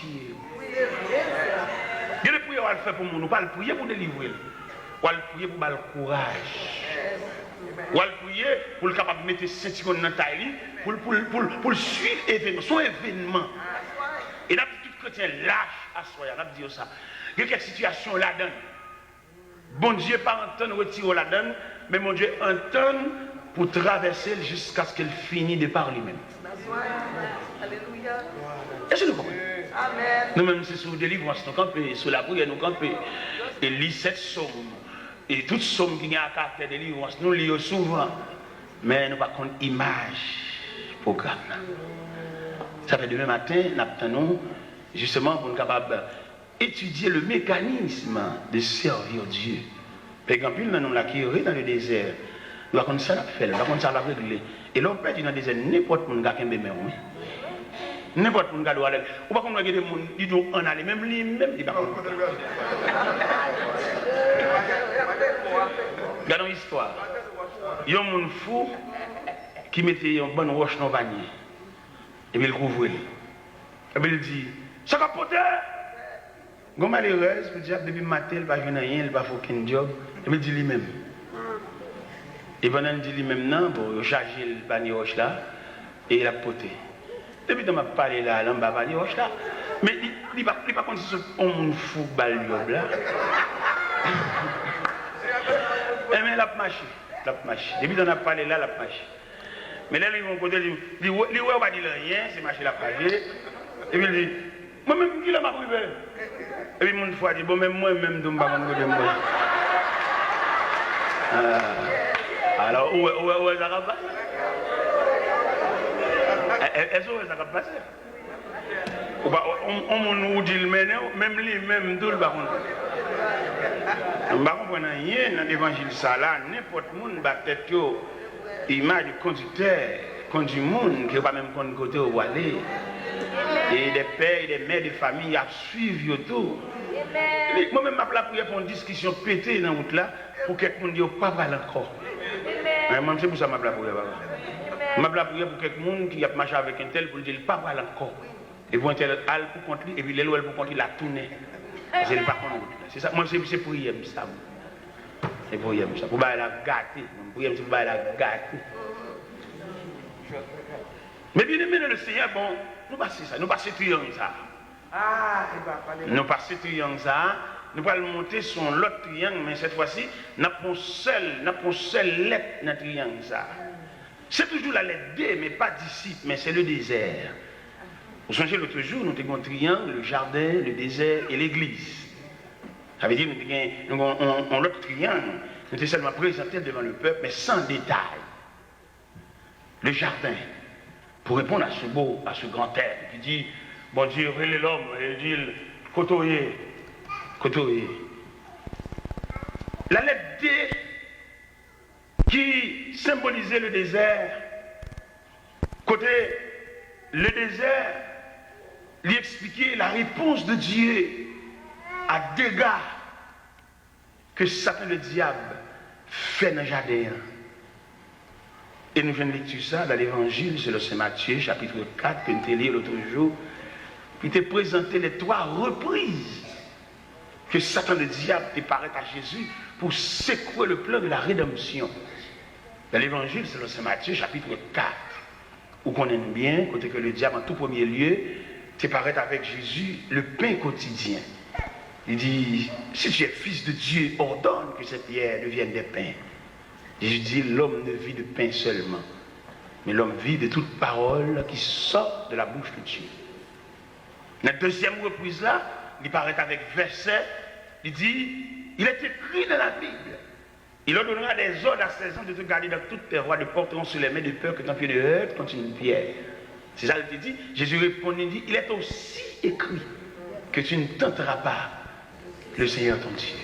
fortifier. Il y a des prières à le faire pour nous, pas le prier pour délivrer. Ou le prier pour le courage. Ou le prier pour le capable de mettre ceinture dans la taille, pour suivre l'événement, son événement. Et là, tout chrétien lâche à soi, on a dit ça. Il y a quelques situations là-dedans. Bon Dieu, pas entendre retirer là-dedans, mais mon Dieu entend pour traverser jusqu'à ce qu'elle finisse de par lui-même. Alléluia. Est-ce que nous comprenons? Amen. Nous-mêmes, c'est sur délivrance, nous campons, sur la prière, nous campons. Et lit cette somme. Et toute somme qui a un caractère de délivrance, nous lisons souvent. Mais nous, par contre, image, programme. Ça fait demain matin, nous attendons justement pour nous capables d'étudier le mécanisme de servir Dieu. Par exemple, nous l'avons acquis dans le désert. Nous avons ça fait, nous avons ça régler. Et l'on peut dire dans le désert, n'importe qui a un bébé. N'importe qui a un bébé. Ou pas qu'on a des gens qui disent on a les mêmes lignes, même. Regardons l'histoire. Il y a un monde fou qui mettait une bonne roche dans le panier. Et puis il couvre. Et puis il dit, ça va poter. Quand malheureuse, le diable, depuis le matin, il ne va pas venir rien, il ne va pas faire aucun job. Et puis il dit lui-même. Et pendant qu'il dit lui-même, non, bon, il a chargé le panier roche là, et il a poté. Depuis que je parlé là, il a panier roche là. Mais il ne va pas continuer ce monde fou, baliob là. Et mais il a marché. Depuis qu'on a parlé là, il a marché. Mais là, ils vont côté, il dit, on va dire rien, c'est marché la page. Et puis il dit, moi-même, qui l'a ma privé. Et puis mon foi dit, bon, même moi-même, je ne vais pas me moi. Alors, où est-ce que ça va passer? Est-ce que ça va passer? On nous dit le même lui, même tout le baron. On ne comprend rien dans l'évangile ça là, n'importe qui va tête image du conducteur, conduit monde qui n'est pas même côté où aller. Et des pères et des mères de famille à suivre tout. Moi-même, je prière pour une discussion pétée dans la route là, pour que quelqu'un ne dise pas mal encore. Moi, c'est pour ça que je prière. Je prière pour quelqu'un qui a marché avec un tel pour dire pas mal encore. Et pour un tel, elle pour contre lui, et puis les lois pour contre lui, la tourner. C'est pas contre lui. C'est ça, moi, c'est pour y aimer ça. C'est pour y aimer ça. Pour la gâter. Pour y aimer ça, pour la gâter. Mais bien aimé le Seigneur, bon, nous passons ça, nous passons triangle ça. Nous passons triangle ça, nous allons monter sur l'autre triangle, mais cette fois-ci, nous avons seule lettre dans le triangle ça. C'est toujours la lettre D, mais pas disciple, mais c'est le désert. Vous songez l'autre jour, nous avons un triangle, le jardin, le désert et l'église. Ça veut dire que nous avons l'autre triangle, nous avons seulement présenté devant le peuple, mais sans détail. Le jardin. Pour répondre à ce grand terme qui dit, bon Dieu, relève l'homme, et dit, côtoyer. La lettre D, qui symbolisait le désert, côté le désert, lui expliquait la réponse de Dieu à dégâts que Satan le diable fait dans le jardin. Et nous venons de lire ça dans l'évangile, c'est le Saint Matthieu, chapitre 4, que nous avons lu l'autre jour. Il t'a présenté les 3 reprises que Satan le diable est paré à Jésus pour secouer le plan de la rédemption. Dans l'évangile, c'est le Saint Matthieu, chapitre 4, où on aime bien, côté que le diable, en tout premier lieu, t'est paré avec Jésus le pain quotidien. Il dit, si tu es fils de Dieu, ordonne que cette pierre devienne des pains. Jésus dit, l'homme ne vit de pain seulement, mais l'homme vit de toute parole qui sort de la bouche de Dieu. La deuxième reprise là, il paraît avec verset, il dit, il est écrit dans la Bible, il ordonnera des ordres à ses hommes de te garder dans toutes tes voies, de porteront sur les mains de peur que ton pied ne heurte contre une pierre. C'est ça qu'il dit. Jésus répond, il dit, il est aussi écrit que tu ne tenteras pas le Seigneur ton Dieu.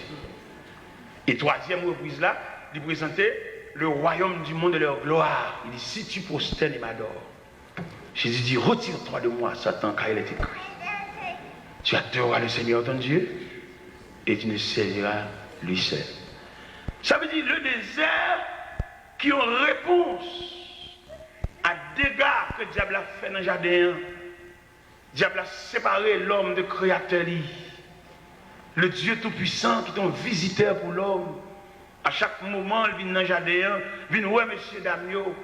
Et troisième reprise là, il présentait le royaume du monde de leur gloire. Il dit, si tu prosternes et m'adores, Jésus dit, retire-toi de moi, Satan, car il est écrit. Tu adoreras le Seigneur ton Dieu et tu ne serviras lui seul. Ça veut dire le désert qui ont réponse à dégâts que le diable a fait dans le jardin. Diable a séparé l'homme de créateur. Le Dieu Tout-Puissant qui est un visiteur pour l'homme. À chaque moment, il vient dans le jardin, il vient ouais, monsieur Damio.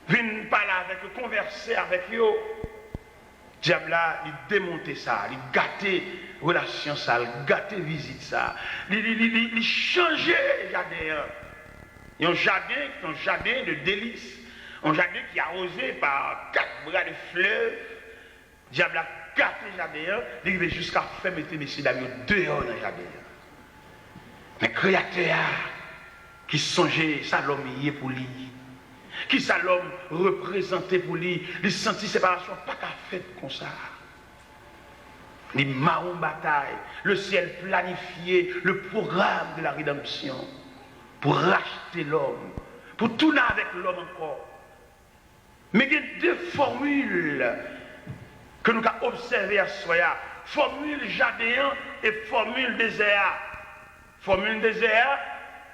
Il vient parler avec eux, converser avec eux. Diable a démonté ça, il gâté relation ça, il gâté visite ça. Il changé le jardin. Il y a un jardin de délices. Un jardin qui est arrosé par 4 bras de fleurs. Diable a gâté le jardin, il va jusqu'à faire mettre messieurs Damio dehors dans le jardin. Mais créateur qui songeait ça l'homme y est pour lui. Qui ça l'homme représenté pour lui. Il sentit séparation pas qu'à faire comme ça. Les marrons bataille, le ciel planifié, le programme de la rédemption pour racheter l'homme, pour tourner avec l'homme encore. Mais il y a deux formules que nous avons observées à soi. Formule jardin et formule désert. Formule désert,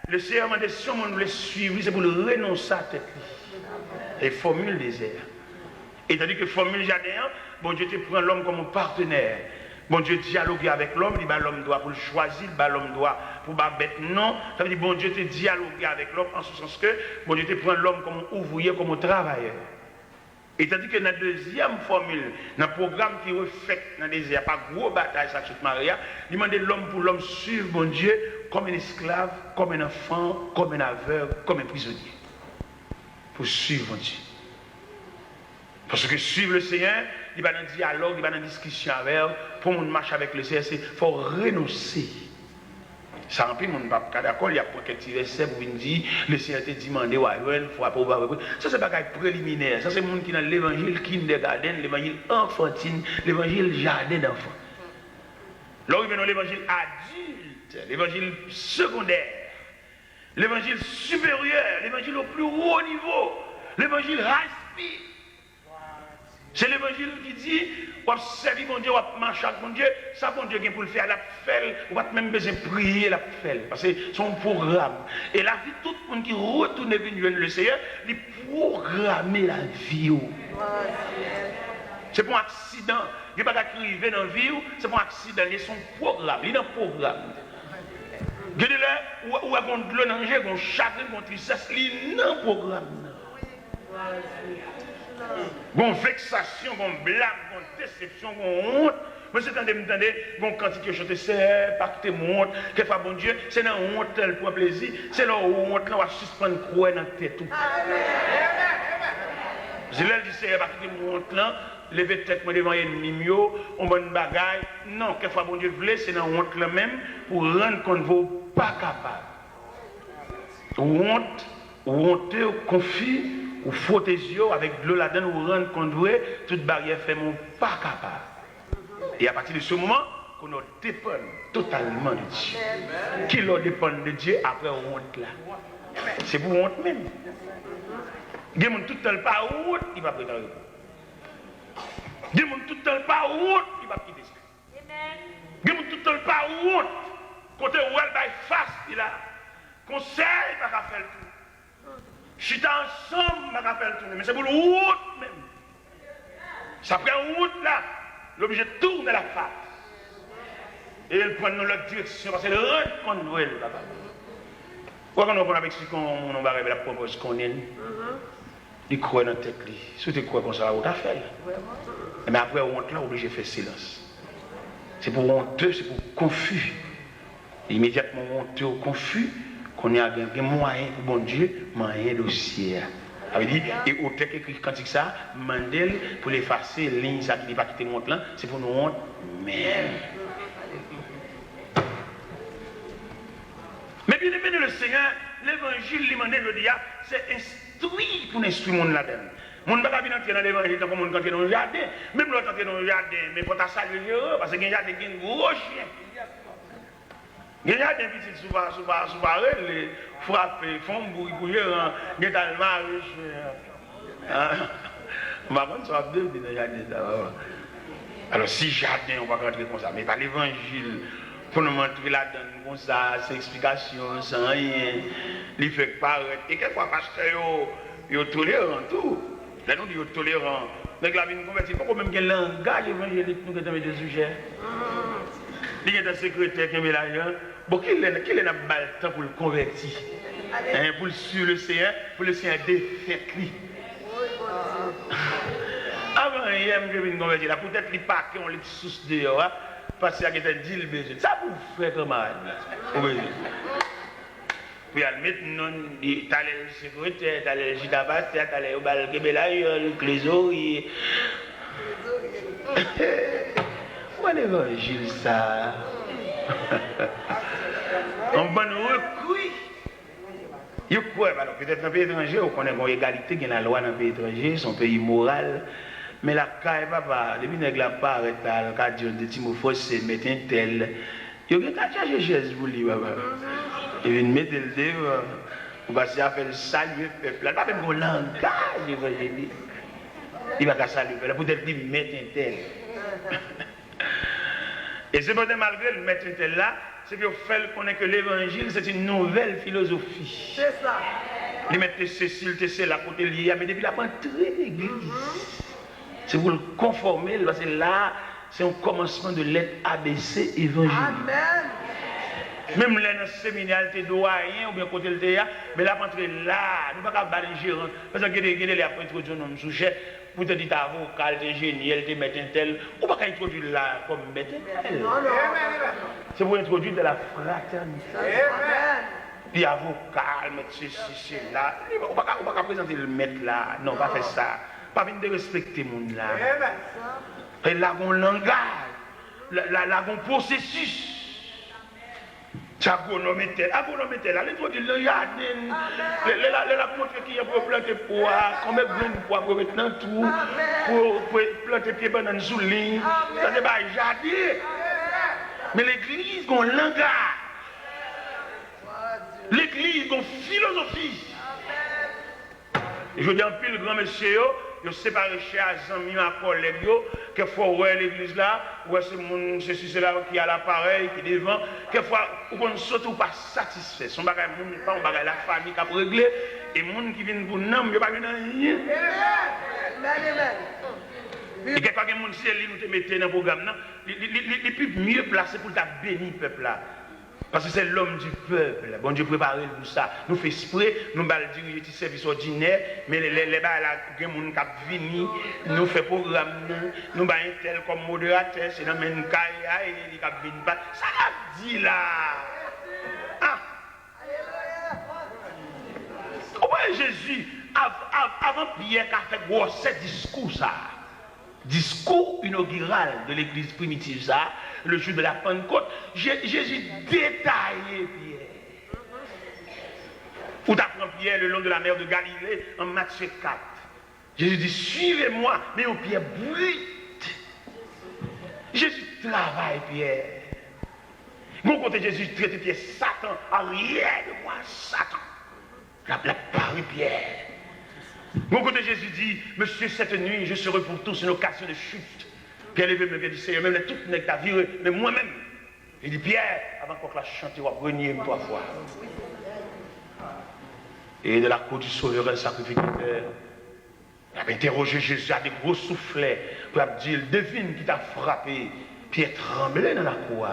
le Seigneur m'a dit si on le suivre, c'est pour le renoncer à tête. Et formule désert. Et tandis que formule jardin, bon Dieu te prend l'homme comme un partenaire. Bon Dieu dialogue avec l'homme, il dit l'homme doit pour le choisir, l'homme doit pour pas bête non. Ça veut dire bon Dieu te dialogue avec l'homme en ce sens que bon Dieu te prend l'homme comme un ouvrier, comme un travailleur. Et tandis que dans la deuxième formule, dans le programme qui est refait dans le désert, pas gros bataille, ça toute Maria, il demande l'homme pour l'homme suivre mon Dieu comme un esclave, comme un enfant, comme un aveugle, comme un prisonnier. Pour suivre mon Dieu. Parce que suivre le Seigneur, il va dans le dialogue, il va dans la discussion avec elle. Pour qu'on marche avec le Seigneur, il faut renoncer. Ça remplit mon papa d'accord, il y a quelques versets pour dire le Seigneur t'a demandé ouais, faut apprendre. Ça c'est pas préliminaire, ça c'est le monde qui dans l'évangile kindergarten, l'évangile enfantine, l'évangile jardin d'enfants. Là il vient dans l'évangile adulte, l'évangile secondaire, l'évangile supérieur, l'évangile au plus haut niveau, l'évangile high speed. C'est l'évangile qui dit, on va servir mon Dieu, on va marcher avec mon Dieu, ça mon Dieu vient pour le faire, la faire, on va même besoin de prier, la faire, parce que c'est son programme. Et la vie, tout le monde qui retourne vers le Seigneur, il programme la vie. C'est pour un accident, il n'y a pas d'arriver dans la vie, c'est pour un accident, il y a son programme, il y a un programme. Il y a de là, où il y a de l'eau dans le jeu, il y a un chagrin, il y a une tristesse, il y a un programme. Gon vexation, gon blâme, gon déception, gon honte. Moi, c'est entendez, gon quantité de choses, c'est pas que mon honte, quelquefois, bon Dieu, c'est dans honte, elle prend plaisir, c'est là où honte, là, on va suspendre croix dans la tête. Je l'ai dit, c'est pas que mon honte, là, lever tête, moi, devant l'ennemi, on va une bagaille. Non, quelquefois, bon Dieu, voulait, c'est dans honte là même, pour rendre compte, vous pas capable. Honte, honteux, confus. Ou faut tes yeux avec de l'eau là-dedans, ou rendre compte toute barrière fait mon pas capable. Et à partir de ce moment, qu'on dépend totalement de Dieu. Qui l'on dépend de Dieu après honte là. C'est pour honte même. Il y a tout le temps pas honte, il va prétendre. Il y a tout le temps pas honte, il va quitter ça. Il y a tout le temps pas honte. Côté où elle va face, il a conseil, il va faire tout. Je suis ensemble, je me rappelle tout, mais c'est pour le route même. Ça prend une route là, l'objet tourne la face. Et elle prend dans l'autre direction parce qu'elle rend compte de elle, papa. Pourquoi on prend avec ce qu'on va arriver la propose qu'on est, il croit dans la tête, si tu crois qu'on ça va faire. Mais après, honte là, obligé de faire silence. C'est pour honteux, c'est pour confus. Immédiatement honteux, confus. Qu'on a un moyen pour bon Dieu, moyen dossier. Ça veut dire, et au texte écrit quand il ça, Mandel pour l'effacer, ligne, ça qui n'est pas quitté monte là, c'est pour nous honte même. Mais bien aimé le Seigneur, l'évangile, le dia, c'est instruit pour instruire le monde là-dedans. Mon ne va pas entrer dans l'évangile comme on entre dans le jardin. Même l'autre entrer dans le jardin, mais pour ta saluer, parce qu'il y a des gros chiens. Il y a des petites souvent, les frappés, font bouiller, il y a dans le mariage. On va prendre ça deux dans le jardin. Alors, si jardin, on va rentrer comme ça, mais pas l'évangile, pour nous montrer là-dedans, comme ça, sans explication, sans rien, il fait paraître. Et quelquefois, pasteur, il est tolérant tout. Là, nous disons tolérant, Donc la vie nous convertit. Pourquoi même qu'il y a un langage évangélique nous qui est des sujets? Il y a un secrétaire qui est là. Bon, qui est le temps pour le convertir? Pour le sur le Seigneur, pour le Seigneur défait lui. Avant, il y a une convertir là. Peut-être qu'il pas qu'on les sous dehors. Parce qu'il y a des deals besoin. Ça pour faire camarade. Puis elle met non, t'as les sécurité, t'as les gitabates, t'as les balkebelaï, les clésoris. Où est l'évangile ça? On va nous recourir. Il quoi alors peut-être dans le pays étranger, on connaît l'égalité qui est la loi dans le pays étranger, son pays moral. Mais la caille papa, depuis que la part arrête là, le cas de Timophos, c'est mettre un tel. Il y a qu'à chercher chaise pour lui papa. Il vient mettre le dehors. On va se faire le salut peuple. Là, pas même un langage évangélique. Il va qu'à saluer peuple. Peut-être qu'il met un tel. Et c'est peut-être malgré le mettre un tel là, c'est qu'il fait connaître que l'évangile c'est une nouvelle philosophie. C'est ça. Il met Cécile, c'est là côté lié, mais depuis la entrée l'église. C'est pour le conformer, parce que là, c'est un commencement de l'être ABC évangélique. Amen. Même là, dans le séminaire, tu es doyen ou bien côté le théâtre, mais là, pour entrer là, nous ne pouvons pas battre les gérants. Parce que les après introduire un homme sujet, pour te dire ta vocal, t'es génial, t'es mettre un tel, ou pas introduire là comme mettre un tel. C'est pour introduire de la fraternité. Amen. Il y a vocal, mettre ceci, là. On ne peut pas présenter le mettre là. Non, pas faire ça. Pas venir de respecter le monde là. Et là, on langage, là, on processus. Agronomètre, allez toi dire le jardin, la montre qui est pour planter pois, combien de pois pour mettre dans tout, pour planter pied banane sous ligne, ça c'est pas jardin. Mais l'église a un langage, l'église a une philosophie. Et je dis en pile grand monsieur, je séparé chez Azami, ma collègue, quelquefois, ouais, l'église là, ouais, c'est mon, ceci, c'est là qui a l'appareil, qui est devant, quelquefois, on saute ou pas satisfait. Son bagage, pas un bagage, la famille qui a réglé, et mon qui vient pour nous, il n'y a pas rien. Et quelquefois, il y a des gens qui nous mettent dans le programme, les plus mieux placés pour ta bénir le peuple là. Parce que c'est l'homme du peuple. Bon Dieu préparé pour ça. Nous faisons exprès, nous allons diriger des services ordinaires, mais les gens qui viennent, nous faisons programme, nous allons un tel comme modérateur, c'est dans le même cas, et ils ne viennent pas. Ça l'a dit là. Ah. Comment Jésus, avant Pierre, qui a fait gros ce discours, ça, discours inaugural de l'église primitive, ça, le jour de la Pentecôte, Jésus détaillé Pierre. Ou t'apprends Pierre le long de la mer de Galilée en Matthieu 4. Jésus dit, suivez-moi, mais au Pierre brute. Jésus travaille Pierre. Bon côté Jésus traite Pierre, Satan, arrière de moi, Satan. La parole Pierre. Bon côté Jésus dit, monsieur, cette nuit, je serai pour tous une occasion de chute. Pierre levé me dit, Seigneur, même tout n'est qu'à virer, mais moi-même. Il dit, Pierre, avant qu'on la chante, on va renier 3 fois. Et de la cour du sauveur, un sacrificateur, il a interrogé Jésus à des gros soufflets pour dire, devine qui t'a frappé. Pierre tremblait dans la cour.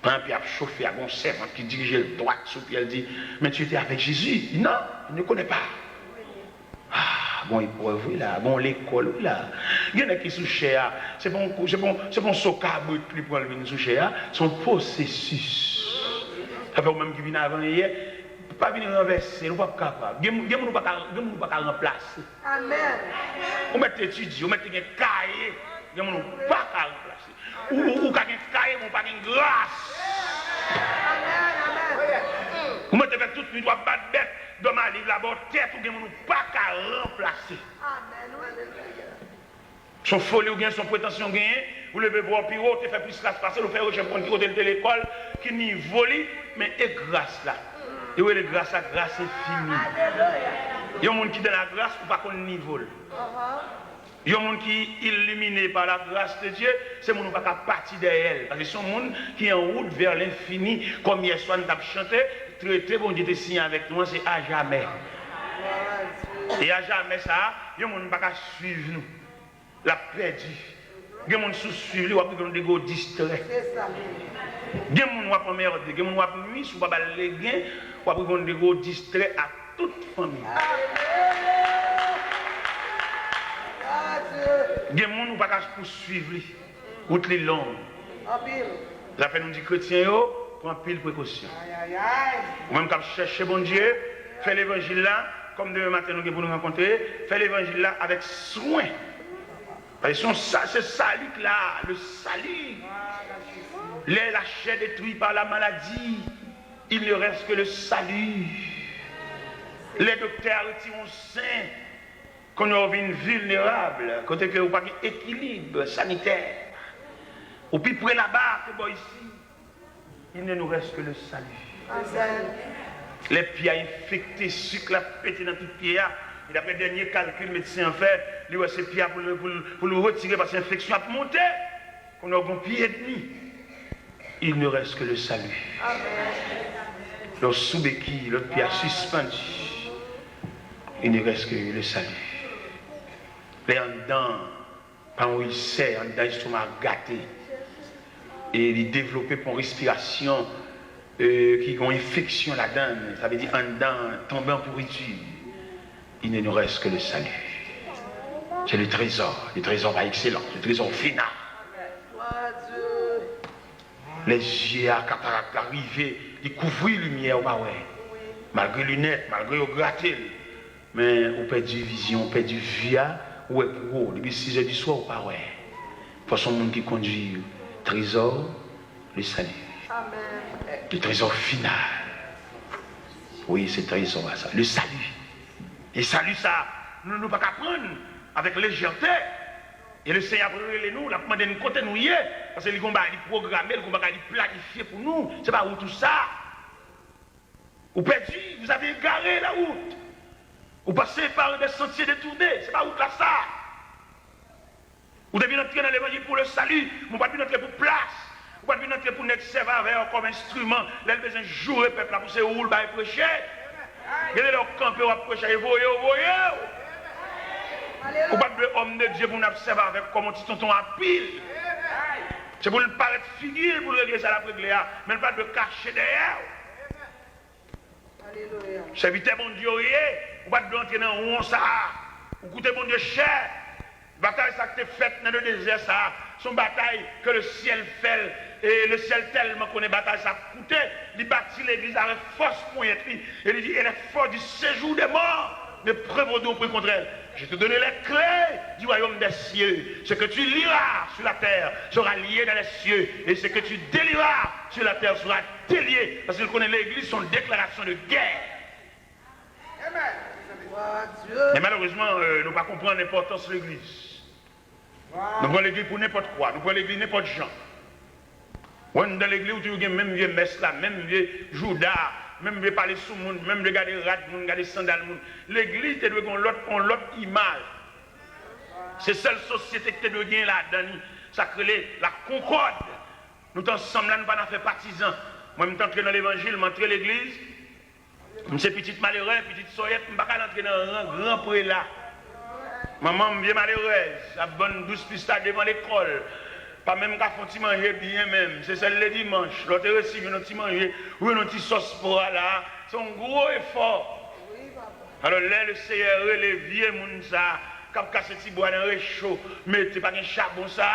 Quand Pierre a chauffé à mon servant qui dirigeait le droit sur Pierre, il dit, mais tu étais avec Jésus? Il dit, non, je ne connais pas. Ah, bon, il pourrait voir là, bon, l'école là. Il y en a qui sont chers, c'est bon, socable qui pour venir sous cher, son processus. Ça fait même qui vient avant hier, pas venir renverser, nous pas capable. Nous pas remplacer. Amen. On met étudier, on met un cahier, nous pas remplacer. Ou un cahier, on pas une grâce. Amen. Vous mettez tout de suite, battre bête. Dans ma livre, la bonne tête, ou bien nous pas qu'à remplacer. Son folie ou bien son prétention gagnée, vous levez voir piro, tu fais plus classe passer, vous faites recherche pour côté de l'école, qui n'y vole, mais est grâce là. Et oui, la grâce est finie. Il y a des gens qui dans la grâce ou pas qu'on n'y vole. Il y a des gens qui illuminés par la grâce de Dieu, c'est des gens qui ne sont pas partir d'elle. Parce que ce sont des gens qui sont en route vers l'infini, comme hier soir nous avons chanté. Traité, bon Dieu te signe avec nous, c'est à jamais. Et à jamais ça, il y a des gens qui ne peuvent pas suivre nous. la perdu. Il y a des gens qui sont suivis, qui ont des gros distraits. C'est ça. Il y a des gens qui ont merde, il y a des gens qui ont nuit, qui ont des gains, qui ont des gros distraits à toute famille. Il y a des gens qui ne peuvent pas poursuivre, outre les longues. Ça fait nous dire chrétiens, prends pile précaution. Même quand je cherche bon Dieu, fais l'évangile là, comme demain matin nous allons nous rencontrer, fais l'évangile là avec soin. Parce que c'est salut là, le salut. La chair détruite par la maladie, il ne reste que le salut. Les docteurs retirent sain, qu'on a une vulnérable, côté que vous n'avez pas d'équilibre sanitaire. Ou puis près là-bas, que bon ici, il ne nous reste que le salut. Les pieds infectés, sucre la pété dans tout pied. Et d'après le dernier calcul, le médecin en fait, lui a ses pieds pour le retirer parce que l'infection a monté. Qu'on a un pied et demi. Il ne reste que le salut. Le sous-béquille, l'autre pied suspendu. Il ne reste que le salut. Les en dedans, quand il sait, en dedans, il se gâté. Et il développé pour respiration qui ont infection là-dedans. Ça veut dire en dedans, tomber en pourriture. Il ne nous reste que le salut. C'est le trésor par excellence, le trésor final. Les yeux à cataracte arrivés, ils couvrent la lumière, malgré les lunettes, malgré le gratter. Mais on perd du vision, on perd du vue, ou est gros, depuis 6 h du soir, ou pas, ouais. Pour son monde qui conduit, trésor, le salut. Amen. Le trésor final. Oui, c'est trésor, ça. Le salut. Et salut, ça, nous ne pouvons pas prendre avec légèreté. Et le Seigneur a nous, la demandé de côté nous y est, parce qu'il va programmer, il va planifier pour nous. Ce n'est pas où tout ça. Vous perdu, vous avez égaré la route. Vous passez par des sentiers détournés, ce n'est pas où là ça. Vous devez entrer dans l'évangile pour le salut, vous ne pouvez pas entrer pour place. Vous ne pouvez pas entrer pour être serviteur comme instrument. Là, vous devez jouer le peuple pour se rouler, pour prêcher. Vous allez leur camper, vous prêcher, vous voyez. Vous ne pouvez pas homme de Dieu pour nous observer avec comme un petit tonton à pile. C'est pour ne pas être figure pour régler ça la régler, mais pas de cacher derrière. Alléluia. Serviteur mon Dieu, vous ne pouvez pas entrer dans un ça. Vous coûtez mon Dieu cher. La bataille ça qui est faite dans le désert, ça, son bataille que le ciel fait, et le ciel tellement qu'on est bataille, ça coûte, il bâtit l'église avec force pour être, et il dit, elle est force du séjour des morts, ne prévaudons plus contre elle. Je te donne les clés du royaume des cieux. Ce que tu liras sur la terre sera lié dans les cieux, et ce que tu délieras sur la terre sera délié, parce qu'il connaît l'église, son déclaration de guerre. Mais malheureusement, nous ne pas comprendre l'importance de l'église. Nous prenons l'église pour n'importe quoi, nous prenons l'église n'importe gens. Dans l'église où tu as même vieux messe là, même vieux Judas, même vieux parler sous le monde, même regarder rat, regarder sandales. L'église te doit avoir l'autre image. C'est seule société que tu dois gagner là-dedans. Ça crée la concorde. Nous ensemble là, nous ne pas faire partisans. Moi, je suis dans l'évangile, je m'entre l'église. Je suis petite malheureuse, petite soyette, je ne peux pas entrer dans un grand prélat. Maman bien malheureuse, la bonne douce pista devant l'école. Pas même qu'à font manger bien même. C'est celle le dimanche. L'autre reçu un petit manger, ou un petit sauce pour là. C'est un gros effort. Alors là, le Seigneur, les vieux moun ça, quand casse petit bois dans le chaud, mettez pas un charbon ça.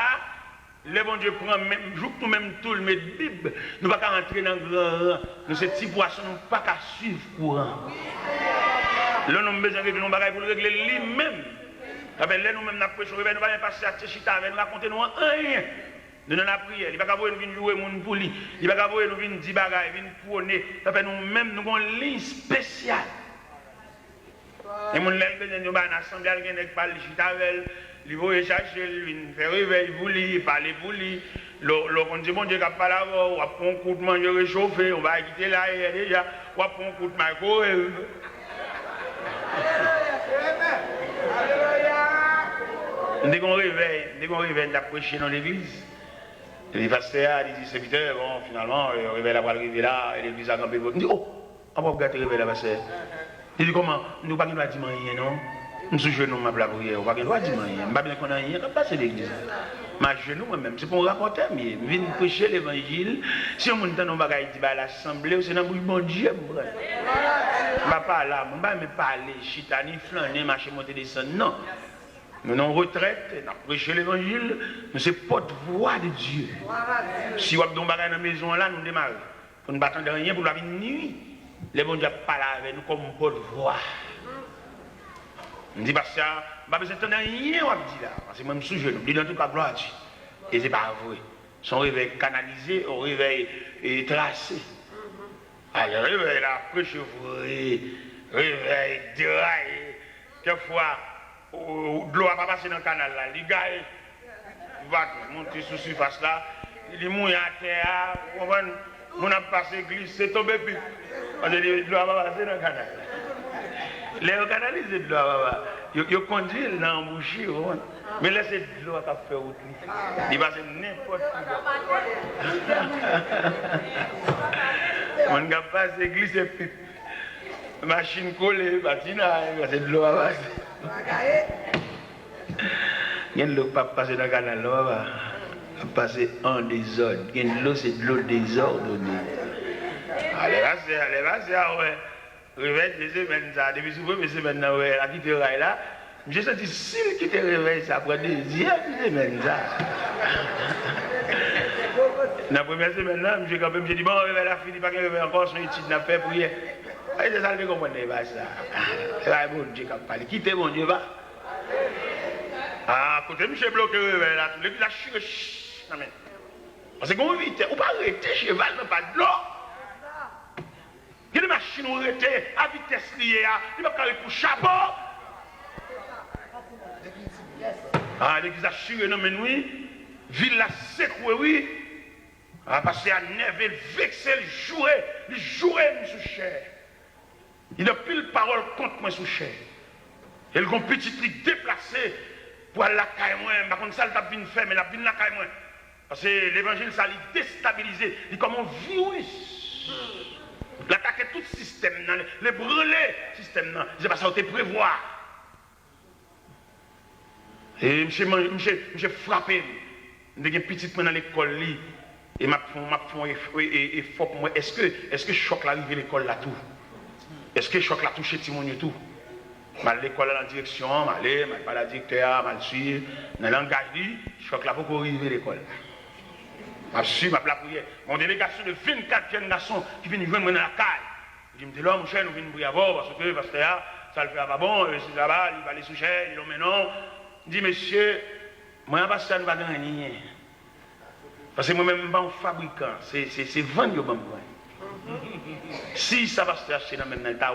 Le bon Dieu prend même, joue nous même tout le mettre Bible. Nous ne pouvons pas rentrer dans le grand rang. Nous, ces petits poissons, nous ne pouvons pas suivre le courant. Là, nous avons besoin de nous bagailles pour le régler lui-même. Là, nous-mêmes, nous avons prêché, nous allons passer à Tchita, nous raconter nous rien. Nous avons prié. Il ne va pas venir jouer mon pour lui. Il ne va pas venir dire bagailles, venir prôner. Nous-mêmes, nous avons une ligne spéciale. Et nous avons besoin de l'assemblée, nous avons parlé de Chita. Il va chercher, il fait réveil, il parle pour lui. On dit, bon Dieu, il n'y a pas là, on va prendre un coup de manger réchauffé, on va quitter là, déjà, on va prendre un coup de microwave. Dès qu'on réveille, on a prêché dans l'église. Le pasteur dit, serviteur, bon, finalement, le réveil va arriver là, et l'église a campé. On dit, oh, on va regarder le réveil là, pasteur. Il dit, comment? Nous ne pouvons pas dire rien, non? Je suis genou, ma blague, je ne vais pas dire rien. Je ne vais pas bien qu'on a rien, je ne vais pas passer l'église. Ma genou moi-même, c'est pour rapporter, mais je viens prêcher l'évangile. Si on entend nos bagailles à l'assemblée, c'est dans le bon Dieu. Je ne vais pas là, je ne vais pas parler, chitani, flâner, marcher, monter, descendre. Non. Nous sommes en retraite, nous prêchons l'évangile, mais c'est porte-voix de Dieu. Si vous avez des bagailles dans la maison, là, nous démarrons. Nous ne battons de rien pour la vie de nuit. Les bons Dieu parlent avec nous comme porte-voix. Je dis parce que je n'ai pas besoin de rien, parce que moi je suis sous genou, je dis dans tout cas gloire à Dieu. Et ce n'est pas vrai. Son réveil canalisé, au réveil tracé. Le réveil là, préchevré, réveil déraillé. Quelquefois, de l'eau n'a pas passé dans le canal là, les gars, il va monter sous surface là, il est mouillé à terre, on a passé, glissé, tombé plus. Parce que l'eau n'a pas passé dans le canal. Les canalisés de l'eau, ils conduisent dans l'embouchure, mais laissez de l'eau à faire route. Il passe n'importe où. On n'a pas passé, glissé plus. Machine collée, patinage, c'est de l'eau à passer. Il y a de l'eau qui passe dans le canal, l'eau va passer en désordre. Il y a de l'eau, c'est de l'eau désordonnée. Allez, vas-y, ouais. Réveil, les semaines, ça, depuis souvent, mes semaines, la qui te raille là, j'ai senti s'il qui te réveille, ça prend deuxième semaine, ça. La première semaine là, j'ai quand même dit, bon, réveil la fille, pas qu'elle réveille encore, son étude n'a fait pour rien. C'est ça, je comprends pas ça. C'est bon Dieu qui a parlé. Quittez mon Dieu, va. Ah, côté, je bloqué réveil là, tout le monde a chiré, parce que quand on vite, on ne peut pas arrêter cheval, non pas de l'eau. Il y a des machines qui ont été à vitesse liée, il va carrer pour chapeau. Ah, l'église a chiré, non, mais oui, ville la secoué, oui. Ah, parce qu'il a nervé, vexé, il jouait, sous cher. Il a pile parole contre moi sous cher. Il a un petit truc déplacé pour aller la caille moi. Par contre, ça, il a bien fait, mais il a bien la caille moi. Parce que l'évangile, ça l'a déstabilisé. Il est comme un virus. L'attaquer tout le système, les brûler le système. Je ne sais pas ça, on prévoir. Et je frappé. Je suis petit dans l'école. Et je effort pour moi. Est-ce que le choc arrive à l'école là tout? Est-ce que le choc l'a touché Timon et tout? Je vais à l'école dans la direction, je vais à la directeur, je vais suivre. Dans le langage, le choc là pour arriver à l'école. Je suis la prière. Mon délégation de 24 jeunes garçons qui viennent joindre dans la caille. Je me dis, là, mon cher, nous venons prier avant parce que ça le fait pas bon, c'est là-bas, il va aller sous cher, il dit, mais non. Je dis, monsieur, moi, ça ne va pas gagner. Parce que moi-même, je ne suis pas un fabricant, c'est vendre que je si ça va se acheter dans le même temps,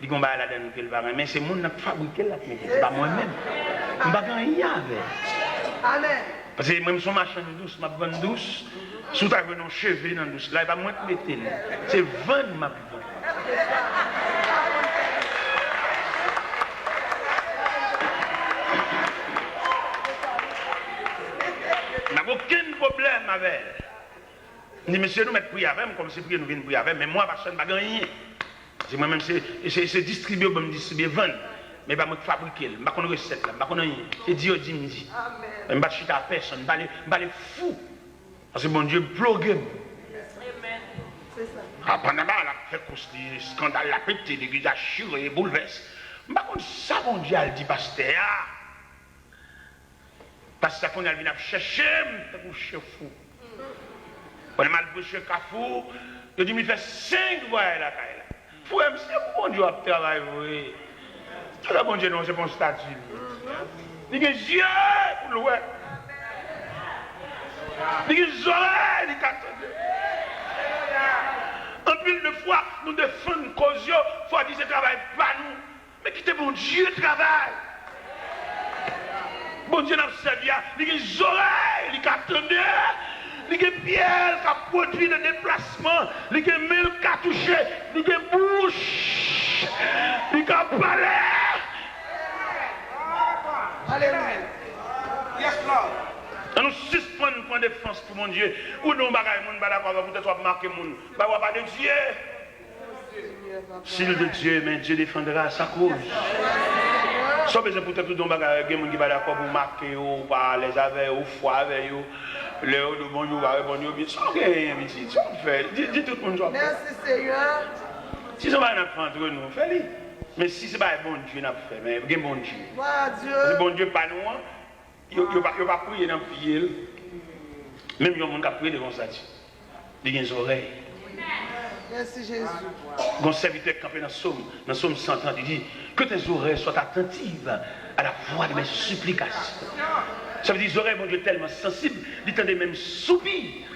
il y a la donne que va mais c'est moi qui fabriqué là, c'est pas moi-même. Je ne vais pas gagner avec. Amen. Parce que même son machin douce, ma vente douce, sous ta venue cheveux dans douce, là, il va moins te mettre. C'est vendre ma vente. Je n'ai aucun problème avec elle. Je dis, monsieur, nous mettons prier avec, comme c'est prier, nous venons prier avec, mais moi, personne ne va gagner. C'est moi-même, c'est distribuer, je me distribuer, vendre. Mais je ne vais pas fabriquer, je ne vais pas recette, je ne vais pas rien. C'est Dieu dit, me dit. Je ne vais pas chuter à personne, je ne vais pas aller fou. Parce que mon Dieu blogue. Amen. C'est ça. Pendant que la fait construire, scandale, la pété, l'église a churé, bouleverse. Je ne vais pas ça, mon Dieu, elle dit, pasteur. Parce que quand elle vient chercher, je suis fou. On a mal bouché Kafou, je dis, il fait 5 voyages là. Faut même si bon Dieu a travaillé, oui. C'est bon Dieu, non, c'est mon statut. Il dit, Dieu, pour le ouais. Il dit, Zoré, il dit, en pile de fois, nous défendons cause, il faut dire, ce travail pas nous. Mais quittez bon Dieu, travail. Bon Dieu n'a pas servi, il dit, Zoré, il dit, attendez. Il y a Pierre qui a produit le déplacement, il y a Mel qui a touché, il y a bouche, il y a parlé. Alléluia. Yes, Lord. Nous suspendons point de défense pour mon Dieu. Ou nous bagaille mon d'accord peut-être marquer mon. Pas de Dieu. S'il de Dieu, mais Dieu défendra sa cause. Ça besoin peut-être tout le monde qui va d'accord pour marquer ou pas les avec ou foi avec eux. Les autres bonjour va répondre bien. Ça rien petit, ça fait. Dis tout le monde ça. Merci Seigneur. Si ça va entre nous, fais-le. Mais si ce n'est pas bon Dieu n'a fait, mais il y a bon Dieu. Gloire à Dieu. Le bon Dieu pas nous, il ne va pas prier dans le pied. Même il y a des gens qui prient devant ça. Il y a des oreilles. Merci Jésus. Un serviteur campé dans le psaume 130, il dit que tes oreilles soient attentives à la voix de mes supplications. Ça veut dire que les oreilles, mon Dieu, tellement sensibles, ils entendent même soupirs.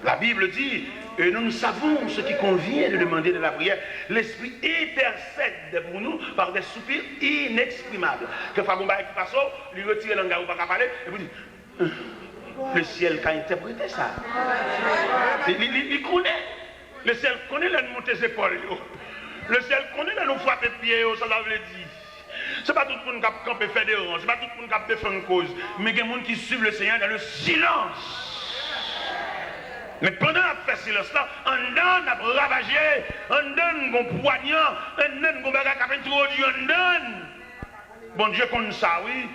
La Bible dit, et nous savons ce qui convient de demander de la prière. L'Esprit intercède pour nous par des soupirs inexprimables. Que Fagomba qui passe, lui retire l'angle ou pas qu'à parler, et vous dites, le ciel qui a interprété ça. Il connaît. Le ciel connaît la monter ses épaules. Le ciel connaît la nous frapper pieds, ça veut dire. Ce n'est pas tout le monde qui peut faire des rangs, ce n'est pas tout le monde qui peut faire une cause, mais il y a des gens qui suivent le Seigneur dans le silence. Mais pendant qu'on fait silence là, on donne à ravager, on donne un poignard, on donne un bagage qui a introduit, on donne. Bon Dieu connaît ça, oui.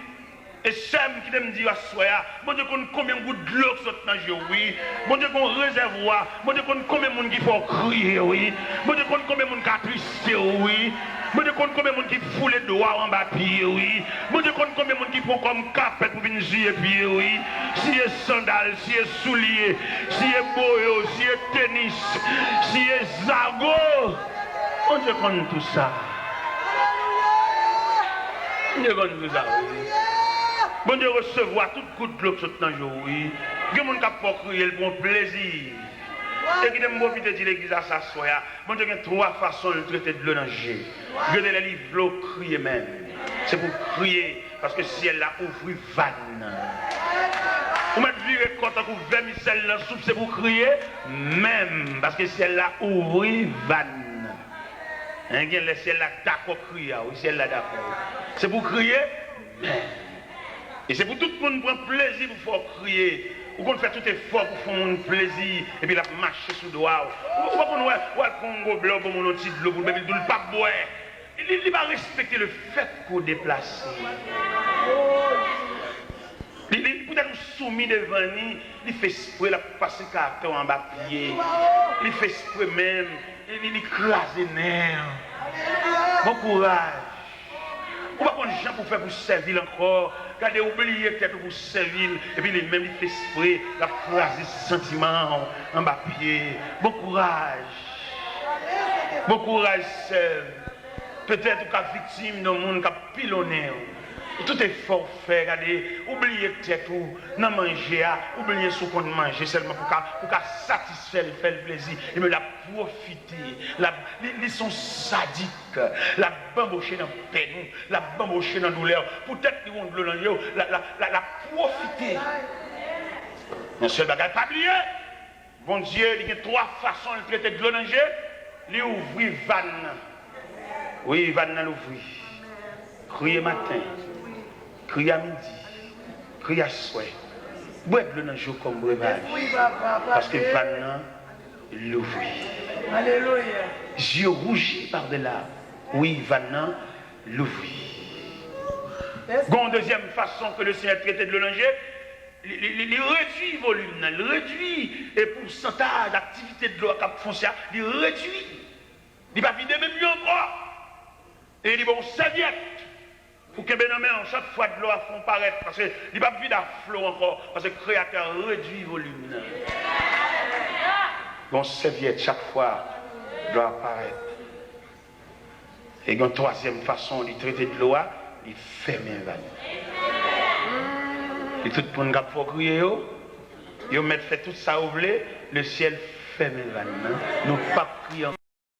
Et Sam qui me dit à soya, bon Dieu connaît combien de gouttes de l'eau qui sont dans le jeu, oui. Bon Dieu connaît réservoir, bon Dieu connaît combien de monde qui font crier, oui. Bon Dieu connaît combien de monde qui a twisté, oui. Bon Dieu connaît combien de monde qui fout les doigts en bas pied, oui. Bon Dieu connaît combien de monde qui font comme capette pour venir jouer pied, oui. Si est sandales, si est souliers, si est boyo, si est tennis, si est zago. Bon Dieu connaît tout ça. Bon Dieu connaît tout ça, oui. Bon Dieu recevoir toute goutte de l'eau qui sont dans le jour, oui. Il y a des gens qui peuvent crier le bon plaisir. Et qui aiment profiter de l'église à s'asseoir. Bon Dieu, il y a trois façons de traiter de l'eau dans le jeu. Je les livres, l'eau crier même. C'est pour crier, parce que si elle a ouvert vanne. Vous mettez viré quand on veut vermicelle dans la soupe, c'est pour crier même. Parce que si elle a ouvert vanne. Si elle a d'accord crier, oui, si elle a d'accord. C'est pour crier même. Et c'est pour tout le monde prendre plaisir pour faire crier. Ou qu'on fait tout effort pour faire un plaisir. Et puis la marcher sous le doigt. Ou qu'on va prendre un blanc pour mon petit de l'eau pour ne pas boire. Il va respecter le fait qu'on déplace. Il peut-être soumis devant lui. Il fait exprès de passer le carton en bas pied. Il fait exprès même. Il écrase les nerfs. Bon courage. Ou pas qu'on gens pour faire pour servir encore. Regardez, oubliez peut-être pour servir. Et puis, même, il fait exprès, la phrase, sentiment en bas pied. Bon courage. Bon courage, sœur. Peut-être qu'on est victime d'un monde qui a pilonné. Tout est fort fait, regardez. Oubliez peut-être où, non manger, oubliez ce qu'on mange seulement pour satisfaire, faire le plaisir. Et me la profiter. Ils sont sadiques. La bambocher dans la peine, la bambocher dans la douleur. Peut-être qu'ils vont de l'eau la profiter. Un seul bagage, pas oublier. Bon Dieu, il y a trois façons de traiter de l'eau dans le jeu. Il ouvre vanne. Oui, vanne l'ouvrir. Crier matin. Crier à midi, crier à soir. Boire de l'eau dans le jour comme breuvage. Parce que maintenant, l'ouvre. Alléluia. Yeux rougis par de là. Oui, maintenant, l'ouvre. Une deuxième façon que le Seigneur traite de l'eau dans le jeu, il réduit le volume, il réduit le pourcentage d'activité de l'eau à Cap Foncière, il réduit. Il va vider même mieux encore. Et il dit bon, serviette. Pour que chaque fois de l'eau à fond paraître, parce qu'il n'y a pas de à flot encore, parce que le Créateur réduit le volume. Bon, serviette, chaque fois, doit apparaître. Et une troisième façon de traiter de l'eau, il ferme un vanne. Et tout le monde qui a crier, il met fait tout ça au blé, le ciel ferme un vanne. Nous pas crier.